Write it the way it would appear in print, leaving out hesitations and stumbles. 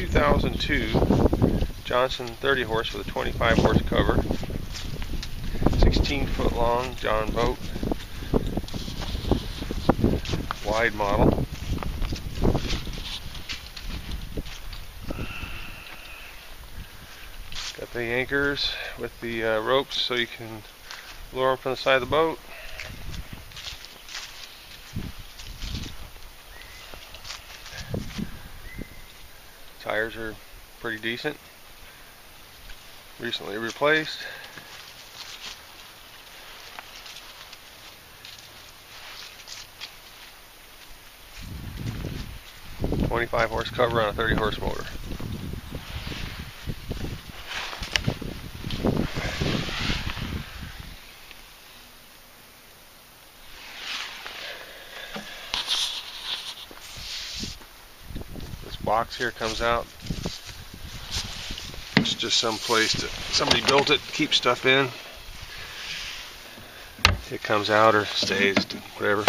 2002 Johnson 30 horse with a 25 horse cover, 16-foot long John boat, wide model. Got the anchors with the ropes so you can lower them from the side of the boat. Tires are pretty decent, recently replaced. .25 horse cover on a 30 horse motor. This box here comes out. It's just some place that somebody built it to keep stuff in. It comes out or stays, whatever.